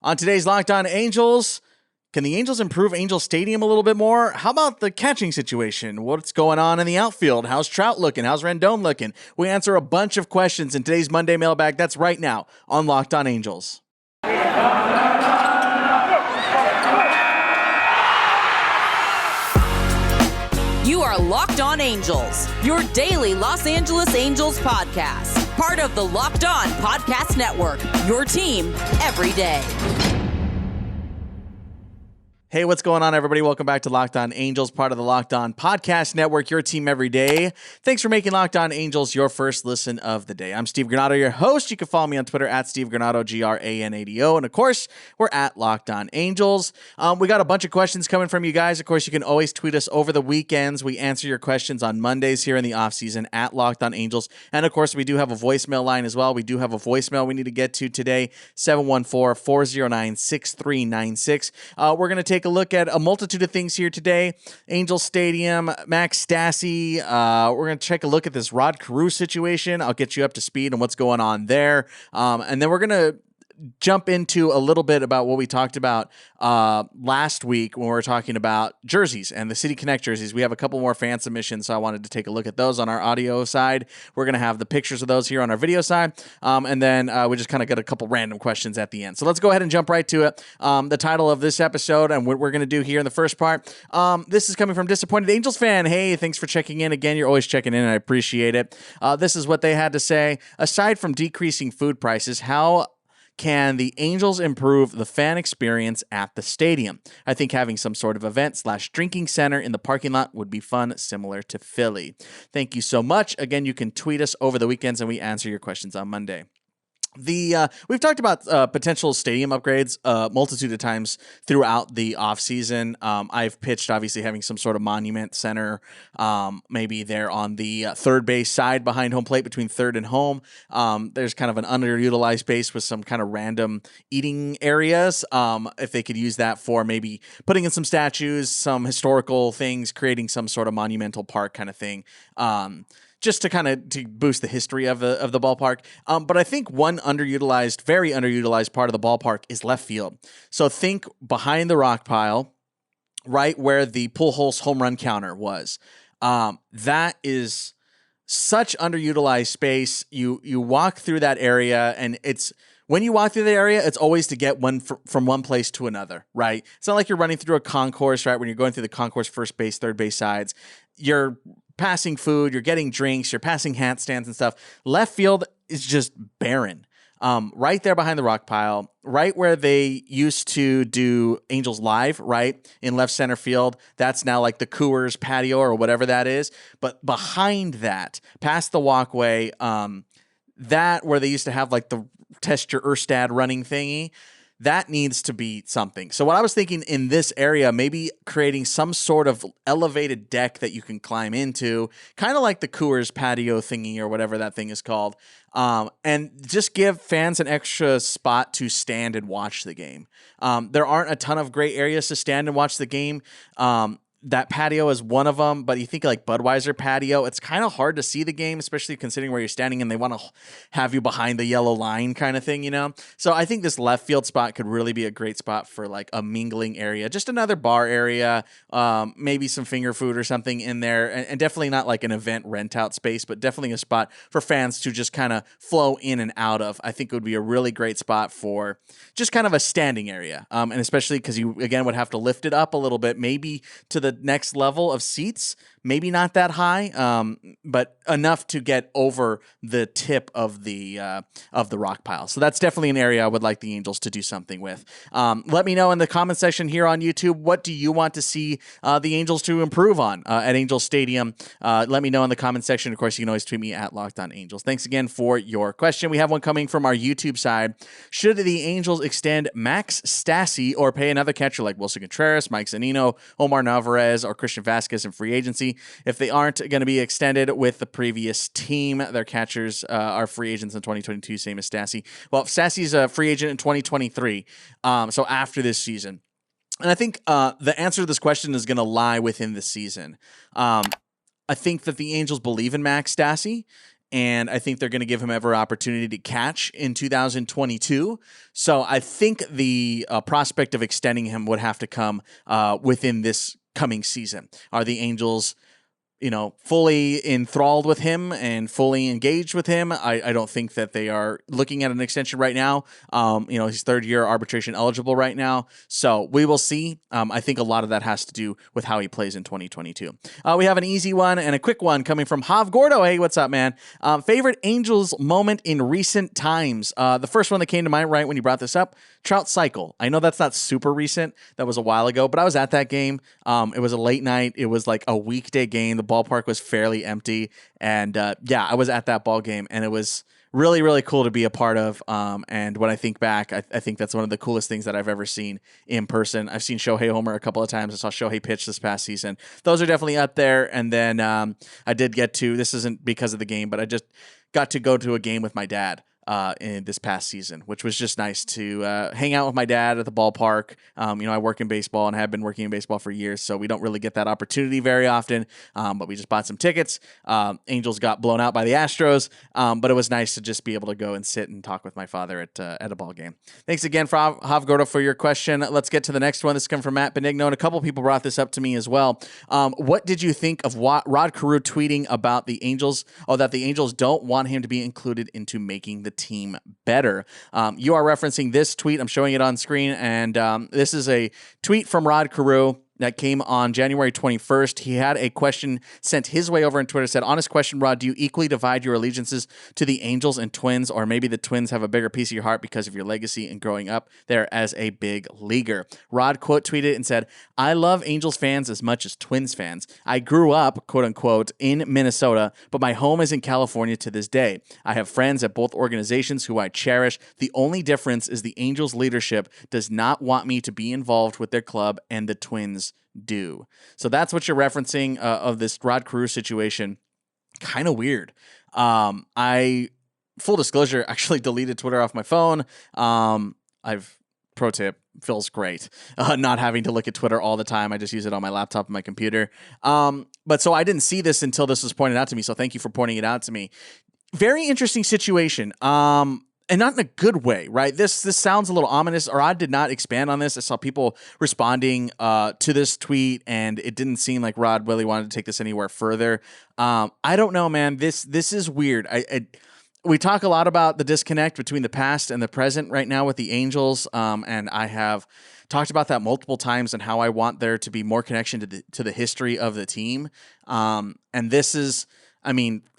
On today's Locked On Angels, can the Angels improve Angel Stadium a little bit more? How about the catching situation? What's going on in the outfield? How's Trout looking? How's Rendon looking? We answer a bunch of questions in today's Monday mailbag. That's right now on Locked On Angels. You are Locked On Angels, your daily Los Angeles Angels podcast. Part of the Locked On Podcast Network, your team every day. Hey, what's going on, everybody? Welcome back to Locked On Angels, part of the Locked On Podcast Network, your team every day. Thanks for making Locked On Angels your first listen of the day. I'm Steve Granado, your host. You can follow me on Twitter at Steve Granado, Granado. And of course, we're at Locked On Angels. We got a bunch of questions coming from you guys. Of course, you can always tweet us over the weekends. We answer your questions on Mondays here in the offseason at Locked On Angels. And of course, we do have a voicemail line as well. We do have a voicemail we need to get to today, 714-409-6396. We're going to take a look at a multitude of things here today. Angel Stadium, Max Stassi. We're going to take a look at this Rod Carew situation. I'll get you up to speed on what's going on there. And then we're going to jump into a little bit about what we talked about last week when we were talking about jerseys and the City Connect jerseys. We have a couple more fan submissions, so I wanted to take a look at those on our audio side. We're going to have the pictures of those here on our video side, and then we just kind of got a couple random questions at the end. So let's go ahead and jump right to it. The title of this episode and what we're going to do here in the first part, this is coming from Disappointed Angels fan. Hey, thanks for checking in. Again, you're always checking in, and I appreciate it. This is what they had to say. Aside from decreasing food prices, how can the Angels improve the fan experience at the stadium? I think having some sort of event/drinking center in the parking lot would be fun, similar to Philly. Thank you so much. Again, you can tweet us over the weekends and we answer your questions on Monday. We've talked about potential stadium upgrades multitude of times throughout the offseason. I've pitched obviously having some sort of monument center, maybe there on the third base side behind home plate between third and home. There's kind of an underutilized base with some kind of random eating areas. If they could use that for maybe putting in some statues, some historical things, creating some sort of monumental park kind of thing. Just to kind of to boost the history of the ballpark. But I think one underutilized, very underutilized part of the ballpark is left field. So think behind the rock pile, right where the Pujols home run counter was. That is such underutilized space. You walk through that area, and when you walk through the area, it's always to get from one place to another, right? It's not like you're running through a concourse, right? When you're going through the concourse, first base, third base sides, you're passing food, you're getting drinks, you're passing hat stands and stuff. Left field is just barren. Right there behind the rock pile, right where they used to do Angels Live, right in left center field. That's now like the Coors patio or whatever that is. But behind that, past the walkway, that where they used to have like the test your Erstad running thingy, that needs to be something. So what I was thinking in this area, maybe creating some sort of elevated deck that you can climb into, kind of like the Coors patio thingy or whatever that thing is called, and just give fans an extra spot to stand and watch the game. There aren't a ton of great areas to stand and watch the game. That patio is one of them, but you think like Budweiser patio, it's kind of hard to see the game, especially considering where you're standing and they want to have you behind the yellow line kind of thing, you know? So I think this left field spot could really be a great spot for like a mingling area, just another bar area, maybe some finger food or something in there, and definitely not like an event rent out space, but definitely a spot for fans to just kind of flow in and out of. I think it would be a really great spot for just kind of a standing area. And especially because you, again, would have to lift it up a little bit, maybe to the next level of seats, maybe not that high, but enough to get over the tip of the rock pile. So that's definitely an area I would like the Angels to do something with. Let me know in the comment section here on YouTube, what do you want to see the Angels to improve on at Angel Stadium? Let me know in the comment section. Of course, you can always tweet me at Locked On Angels. Thanks again for your question. We have one coming from our YouTube side. Should the Angels extend Max Stassi or pay another catcher like Wilson Contreras, Mike Zunino, Omar Narvaez, or Christian Vasquez in free agency? If they aren't going to be extended with the previous team, their catchers are free agents in 2022, same as Stassi. Well, Stassi's a free agent in 2023, so after this season. And I think the answer to this question is going to lie within the season. I think that the Angels believe in Max Stassi, and I think they're going to give him every opportunity to catch in 2022. So I think the prospect of extending him would have to come within this coming season. Are the Angels, fully enthralled with him and fully engaged with him? I don't think that they are looking at an extension right now. He's third year arbitration eligible right now. So we will see. I think a lot of that has to do with how he plays in 2022. We have an easy one and a quick one coming from Hav Gordo. Hey, what's up, man? Favorite Angels moment in recent times. The first one that came to mind right when you brought this up, Trout cycle. I know that's not super recent. That was a while ago, but I was at that game. It was a late night. It was like a weekday game. The ballpark was fairly empty. And I was at that ball game, and it was really, really cool to be a part of. And when I think back, I think that's one of the coolest things that I've ever seen in person. I've seen Shohei homer a couple of times. I saw Shohei pitch this past season. Those are definitely up there. And then I did get to, this isn't because of the game, but I just got to go to a game with my dad in this past season, which was just nice to hang out with my dad at the ballpark. I work in baseball and have been working in baseball for years, so we don't really get that opportunity very often, but we just bought some tickets. Angels got blown out by the Astros, but it was nice to just be able to go and sit and talk with my father at a ball game. Thanks again, Hav Gordo, for your question. Let's get to the next one. This comes from Matt Benigno, and a couple people brought this up to me as well. What did you think of Rod Carew tweeting about the Angels, that the Angels don't want him to be included into making the team better? You are referencing this tweet. I'm showing it on screen, and this is a tweet from Rod Carew that came on January 21st. He had a question sent his way over on Twitter. Said, honest question, Rod, do you equally divide your allegiances to the Angels and Twins, or maybe the Twins have a bigger piece of your heart because of your legacy and growing up there as a big leaguer? Rod quote tweeted and said, I love Angels fans as much as Twins fans. I grew up, quote unquote, in Minnesota, but my home is in California to this day. I have friends at both organizations who I cherish. The only difference is the Angels leadership does not want me to be involved with their club, and the Twins do. So that's what you're referencing of this Rod Carew situation. Kind of weird. I, full disclosure, actually deleted Twitter off my phone. Pro tip, feels great not having to look at Twitter all the time. I just use it on my laptop and my computer. But so I didn't see this until this was pointed out to me. So thank you for pointing it out to me. Very interesting situation. And not in a good way, right? This sounds a little ominous, or I did not expand on this. I saw people responding to this tweet, and it didn't seem like Rod really wanted to take this anywhere further. I don't know, man. This is weird. We talk a lot about the disconnect between the past and the present right now with the Angels, and I have talked about that multiple times and how I want there to be more connection to the history of the team. And this is,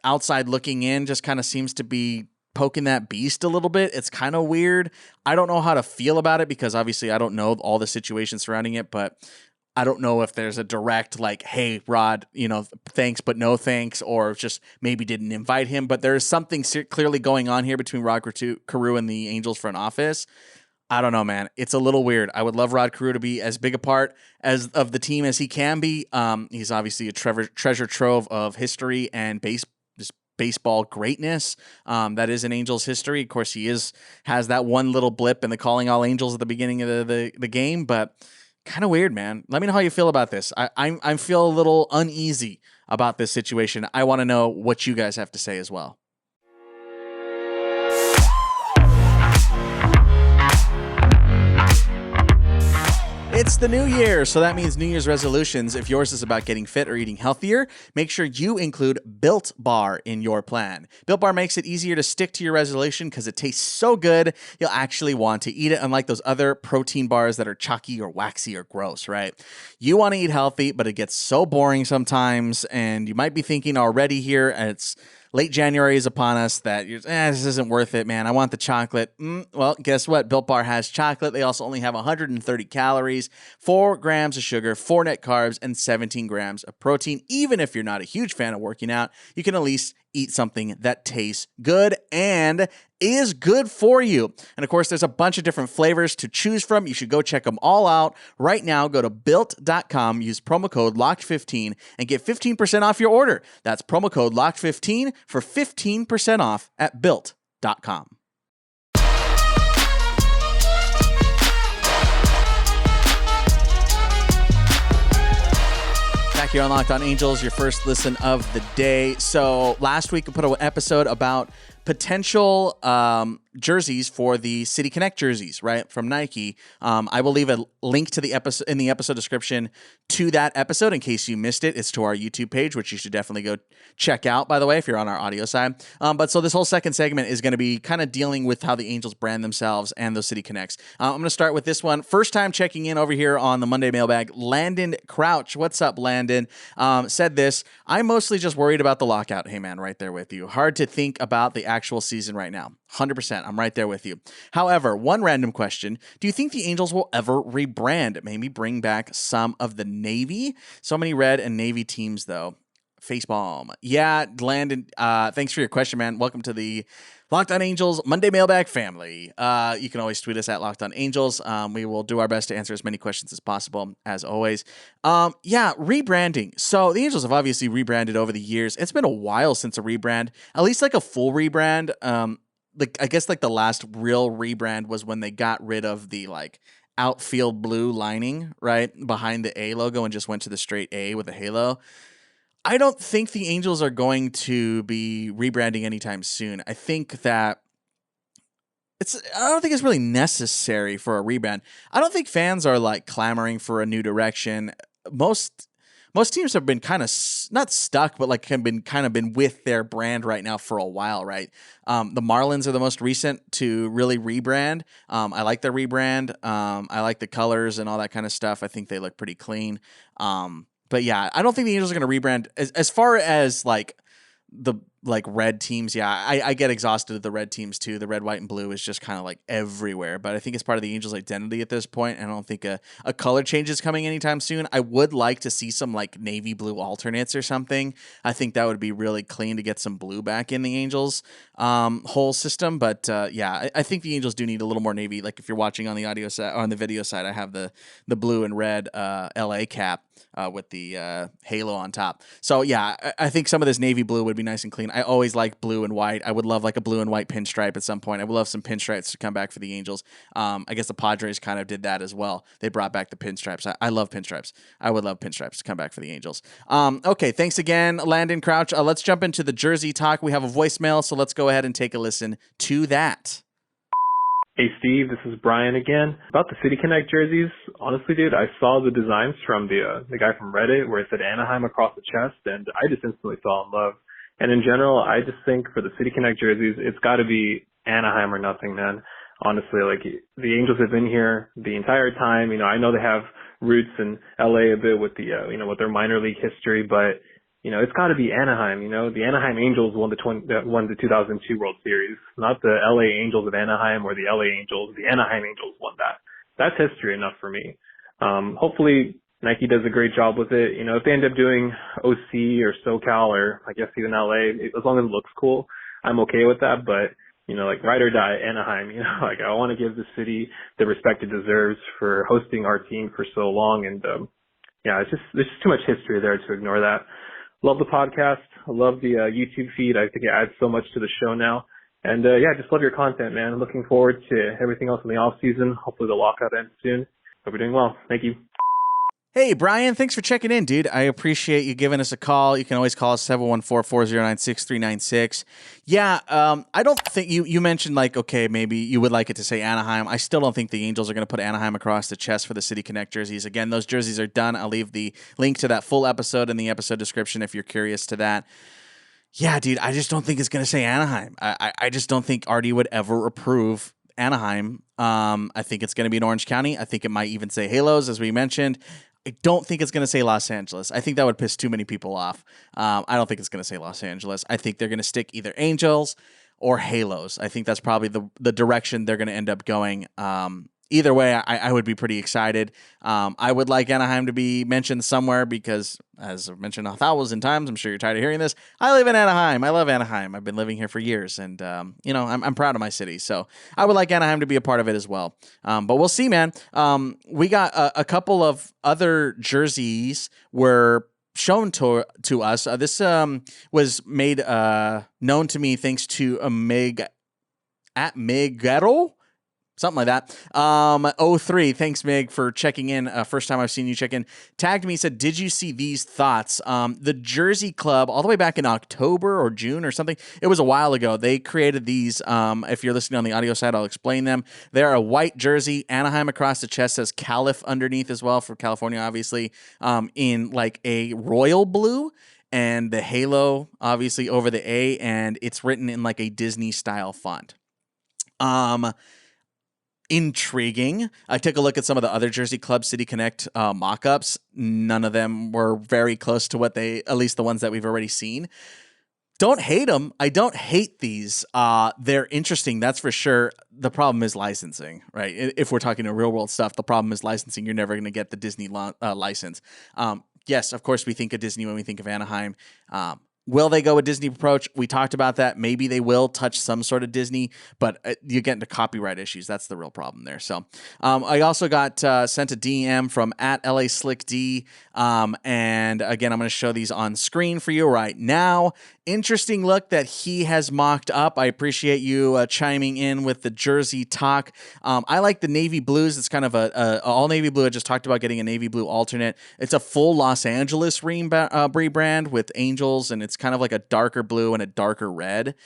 outside looking in, just kind of seems to be poking that beast a little bit. It's kind of weird. I don't know how to feel about it because obviously I don't know all the situations surrounding it, but I don't know if there's a direct like, hey, Rod, thanks, but no thanks, or just maybe didn't invite him. But there's something clearly going on here between Rod Carew and the Angels front office. I don't know, man. It's a little weird. I would love Rod Carew to be as big a part of the team as he can be. He's obviously a treasure trove of history and baseball greatness that is in Angels history. Of course, he has that one little blip in the calling all Angels at the beginning of the game, but kind of weird, man. Let me know how you feel about this. I feel a little uneasy about this situation. I want to know what you guys have to say as well. It's the new year, so that means New Year's resolutions. If yours is about getting fit or eating healthier, make sure you include Built Bar in your plan. Built Bar makes it easier to stick to your resolution because it tastes so good, you'll actually want to eat it, unlike those other protein bars that are chalky or waxy or gross, right? You want to eat healthy, but it gets so boring sometimes, and you might be thinking already here, and it's late January is upon us, that this isn't worth it, man. I want the chocolate. Well, guess what? Built Bar has chocolate. They also only have 130 calories, 4 grams of sugar, 4 net carbs, and 17 grams of protein. Even if you're not a huge fan of working out, you can at least eat something that tastes good and is good for you. And of course, there's a bunch of different flavors to choose from. You should go check them all out right now. Go to built.com, use promo code LOCKED15 and get 15% off your order. That's promo code LOCKED15 for 15% off at built.com. back here on Locked On Angels, your first listen of the day. So last week we put an episode about potential jerseys for the City Connect jerseys, right, from Nike. I will leave a link to the episode in the episode description to that episode in case you missed it. It's to our YouTube page, which you should definitely go check out, by the way, if you're on our audio side. But so this whole second segment is going to be kind of dealing with how the Angels brand themselves and those City Connects. I'm going to start with this one. First time checking in over here on the Monday mailbag. Landon Crouch. What's up, Landon? Said this: I'm mostly just worried about the lockout. Hey, man, right there with you. Hard to think about the actual season right now. 100%. I'm right there with you. However, one random question. Do you think the Angels will ever rebrand? Maybe bring back some of the Navy? So many red and Navy teams, though. Facepalm. Yeah, Landon, thanks for your question, man. Welcome to the Locked On Angels Monday Mailbag family. You can always tweet us at Locked On Angels. We will do our best to answer as many questions as possible, as always. Yeah, rebranding. So the Angels have obviously rebranded over the years. It's been a while since a rebrand, at least like a full rebrand. I guess the last real rebrand was when they got rid of the outfield blue lining right behind the A logo and just went to the straight A with a halo. I don't think the Angels are going to be rebranding anytime soon. I think that I don't think it's really necessary for a rebrand. I don't think fans are clamoring for a new direction. Most teams have been kind of not stuck, but have been with their brand right now for a while, right? The Marlins are the most recent to really rebrand. I like their rebrand. I like the colors and all that kind of stuff. I think they look pretty clean. But yeah, I don't think the Angels are going to rebrand as far as the red teams. Yeah, I get exhausted of the red teams too. The red, white, and blue is just kind of everywhere, but I think it's part of the Angels' identity at this point. And I don't think a color change is coming anytime soon. I would like to see some navy blue alternates or something. I think that would be really clean to get some blue back in the Angels' whole system. But yeah, I think the Angels do need a little more navy. If you're watching on the audio side, on the video side, I have the blue and red LA cap with the halo on top. So yeah, I think some of this navy blue would be nice and clean. I always like blue and white. I would love a blue and white pinstripe at some point. I would love some pinstripes to come back for the Angels. I guess the Padres kind of did that as well. They brought back the pinstripes. I love pinstripes. I would love pinstripes to come back for the Angels. Okay, thanks again, Landon Crouch. Let's jump into the jersey talk. We have a voicemail, so let's go ahead and take a listen to that. Hey Steve, this is Brian again. About the City Connect jerseys, honestly dude, I saw the designs from the guy from Reddit where it said Anaheim across the chest, and I just instantly fell in love. And in general, I just think for the City Connect jerseys, it's got to be Anaheim or nothing, man. Honestly, the Angels have been here the entire time. I know they have roots in LA a bit with the with their minor league history, but it's got to be Anaheim. The Anaheim Angels won the 2002 World Series, not the LA Angels of Anaheim or the LA Angels. The Anaheim Angels won that. That's history enough for me. Hopefully Nike does a great job with it. If they end up doing OC or SoCal or I guess even LA, as long as it looks cool, I'm okay with that. But ride or die Anaheim. I want to give the city the respect it deserves for hosting our team for so long. And yeah, there's just too much history there to ignore that. Love the podcast. I love the YouTube feed. I think it adds so much to the show now. And yeah, just love your content, man. Looking forward to everything else in the off season. Hopefully the lockout ends soon. Hope you're doing well. Thank you. Hey, Brian, thanks for checking in, dude. I appreciate you giving us a call. You can always call us 714-409-6396. Yeah, I don't think you mentioned okay, maybe you would like it to say Anaheim. I still don't think the Angels are going to put Anaheim across the chest for the City Connect jerseys. Again, those jerseys are done. I'll leave the link to that full episode in the episode description if you're curious to that. Yeah, dude, I just don't think it's going to say Anaheim. I just don't think Artie would ever approve Anaheim. I think it's going to be in Orange County. I think it might even say Halos, as we mentioned. I don't think it's going to say Los Angeles. I think that would piss too many people off. I don't think it's going to say Los Angeles. I think they're going to stick either Angels or Halos. I think that's probably the direction they're going to end up going. Either way, I would be pretty excited. I would like Anaheim to be mentioned somewhere because, as I've mentioned 1,000 times, I'm sure you're tired of hearing this. I live in Anaheim. I love Anaheim. I've been living here for years, and I'm proud of my city. So I would like Anaheim to be a part of it as well. But we'll see, man. We got a couple of other jerseys were shown to us. This was made known to me thanks to Miguero. Something like that. 03. Thanks, Meg, for checking in. First time I've seen you check in. Tagged me, said, did you see these thoughts? The Jersey Club, all the way back in October or June or something, it was a while ago. They created these. If you're listening on the audio side, I'll explain them. They're a white jersey. Anaheim across the chest says Calif underneath as well for California, obviously, in like a royal blue. And the halo, obviously, over the A, and it's written in like a Disney-style font. Intriguing. I took a look at some of the other Jersey Club City Connect mock-ups. None of them were very close to what at least the ones that we've already seen. Don't hate them. I don't hate these. They're interesting, that's for sure. The problem is licensing, right? If we're talking to real world stuff, the problem is licensing. You're never going to get the Disney license. Yes, of course, we think of Disney when we think of Anaheim. Will they go a Disney approach? We talked about that. Maybe they will touch some sort of Disney, but you get into copyright issues. That's the real problem there. So I also got sent a DM from @LASlickD. And again, I'm going to show these on screen for you right now. Interesting look that he has mocked up. I appreciate you chiming in with the jersey talk. I like the navy blues. It's kind of a all navy blue. I just talked about getting a navy blue alternate. It's a full Los Angeles rebrand with Angels, and it's kind of like a darker blue and a darker red.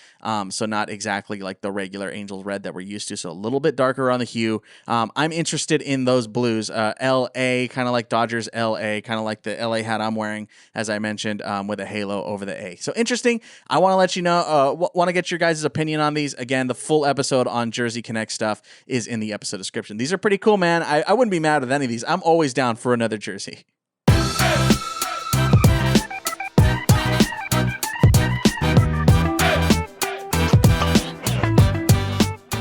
So not exactly like the regular Angels red that we're used to. So a little bit darker on the hue. I'm interested in those blues. LA, kind of like Dodgers LA, kind of like the LA hat I'm wearing, as I mentioned, with a halo over the A. So interesting. I want to let you know, want to get your guys' opinion on these. Again, the full episode on Jersey Connect stuff is in the episode description. These are pretty cool, man. I wouldn't be mad with any of these. I'm always down for another jersey.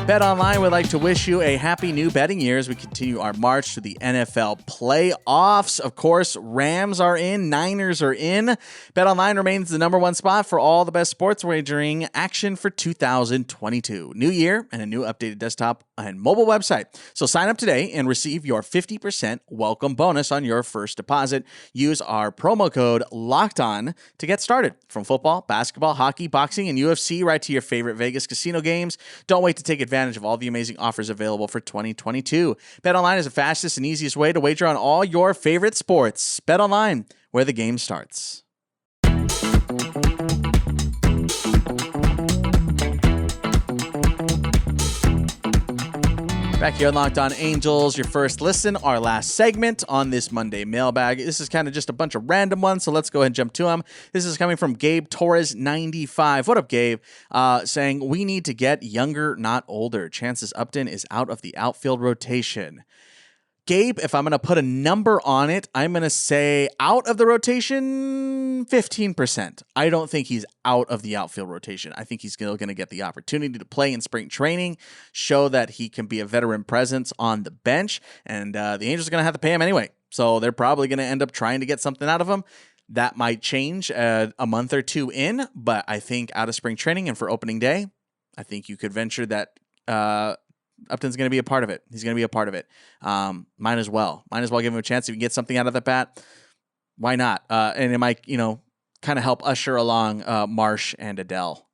BetOnline would like to wish you a happy new betting year as we continue our march to the NFL playoffs. Of course, Rams are in, Niners are in. BetOnline remains the number one spot for all the best sports wagering action for 2022. New year and a new updated desktop and mobile website. So sign up today and receive your 50% welcome bonus on your first deposit. Use our promo code LOCKEDON to get started. From football, basketball, hockey, boxing, and UFC, right to your favorite Vegas casino games. Don't wait to take advantage of all the amazing offers available for 2022. BetOnline is the fastest and easiest way to wager on all your favorite sports. BetOnline, where the game starts. Back here on Locked On Angels, your first listen, our last segment on this Monday mailbag. This is kind of just a bunch of random ones, so let's go ahead and jump to them. This is coming from Gabe Torres 95. What up, Gabe? Saying, we need to get younger, not older. Chances Upton is out of the outfield rotation. Gabe, if I'm going to put a number on it, I'm going to say out of the rotation, 15%. I don't think he's out of the outfield rotation. I think he's still going to get the opportunity to play in spring training, show that he can be a veteran presence on the bench, and the Angels are going to have to pay him anyway. So they're probably going to end up trying to get something out of him. That might change a month or two in, but I think out of spring training and for opening day, I think you could venture that Upton's going to be a part of it. He's going to be a part of it. Might as well give him a chance. If you can get something out of the bat, why not? And it might, kind of help usher along Marsh and Adele.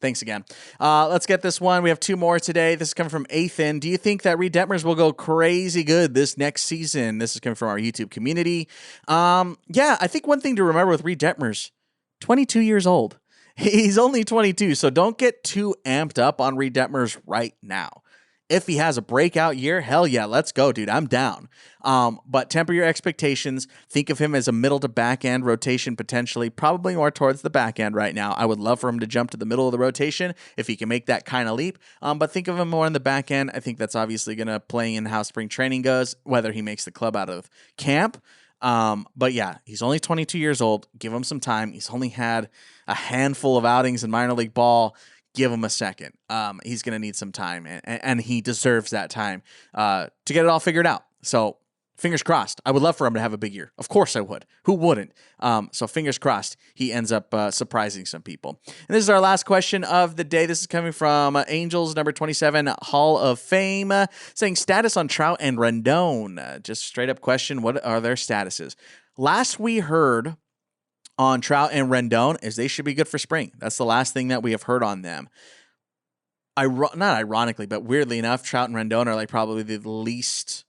Thanks again. Let's get this one. We have two more today. This is coming from Ethan. Do you think that Reed Detmers will go crazy good this next season? This is coming from our YouTube community. Yeah, I think one thing to remember with Reed Detmers, 22 years old. He's only 22, so don't get too amped up on Reed Detmers right now. If he has a breakout year, hell yeah, let's go, dude. I'm down. But temper your expectations. Think of him as a middle to back end rotation, potentially, probably more towards the back end right now. I would love for him to jump to the middle of the rotation if he can make that kind of leap. But think of him more on the back end. I think that's obviously going to play in how spring training goes, whether he makes the club out of camp. But yeah, he's only 22 years old. Give him some time. He's only had a handful of outings in minor league ball. Give him a second. He's going to need some time, and he deserves that time to get it all figured out. So fingers crossed. I would love for him to have a big year. Of course I would. Who wouldn't? So fingers crossed he ends up surprising some people. And this is our last question of the day. This is coming from Angels number 27 Hall of Fame, saying status on Trout and Rendon. Just straight up question, what are their statuses? Last we heard on Trout and Rendon is they should be good for spring. That's the last thing that we have heard on them. not ironically, but weirdly enough, Trout and Rendon are like probably the least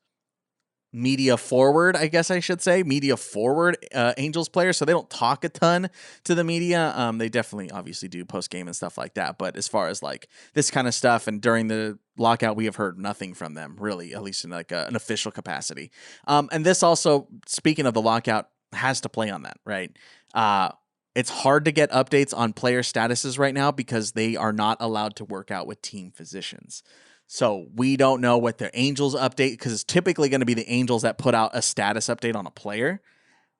media forward, I guess I should say, Angels players. So they don't talk a ton to the media. They definitely obviously do post game and stuff like that. But as far as like this kind of stuff, and during the lockout, we have heard nothing from them really, at least in like an official capacity. And this also, speaking of the lockout, has to play on that, right? It's hard to get updates on player statuses right now because they are not allowed to work out with team physicians. So we don't know what the Angels update, because it's typically going to be the Angels that put out a status update on a player.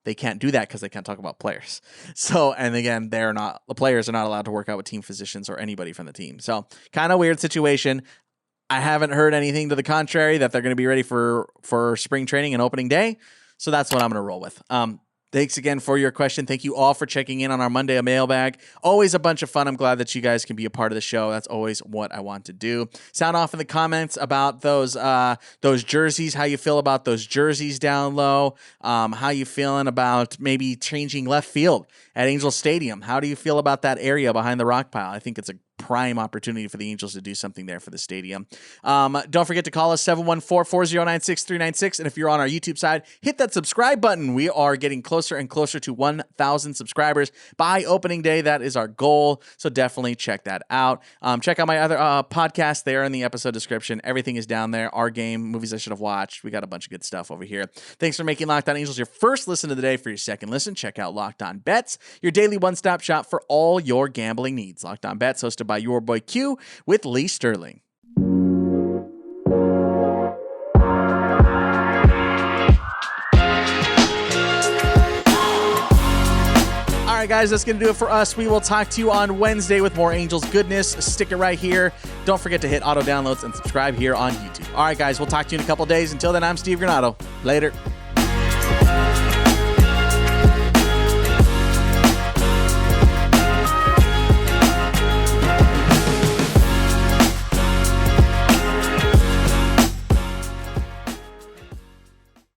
They can't do that because they can't talk about players. So, and again, the players are not allowed to work out with team physicians or anybody from the team. So kind of weird situation. I haven't heard anything to the contrary that they're going to be ready for spring training and opening day. So that's what I'm going to roll with. Thanks again for your question. Thank you all for checking in on our Monday mailbag. Always a bunch of fun. I'm glad that you guys can be a part of the show. That's always what I want to do. Sound off in the comments about those jerseys, how you feel about those jerseys down low, how you feeling about maybe changing left field at Angels Stadium. How do you feel about that area behind the rock pile? I think it's a prime opportunity for the Angels to do something there for the stadium. Don't forget to call us 714-409-6396. And if you're on our YouTube side, hit that subscribe button. We are getting closer and closer to 1,000 subscribers by opening day. That is our goal. So definitely check that out. Check out my other podcast there in the episode description. Everything is down there. Our game, movies I should have watched. We got a bunch of good stuff over here. Thanks for making Locked On Angels your first listen of the day. For your second listen, check out Locked On Bets, your daily one-stop shop for all your gambling needs. Locked On Bets, hosted by your boy Q with Lee Sterling. All right, guys, that's going to do it for us. We will talk to you on Wednesday with more Angels goodness. Stick it right here. Don't forget to hit auto downloads and subscribe here on YouTube. All right, guys, we'll talk to you in a couple days. Until then, I'm Steve Granado. Later.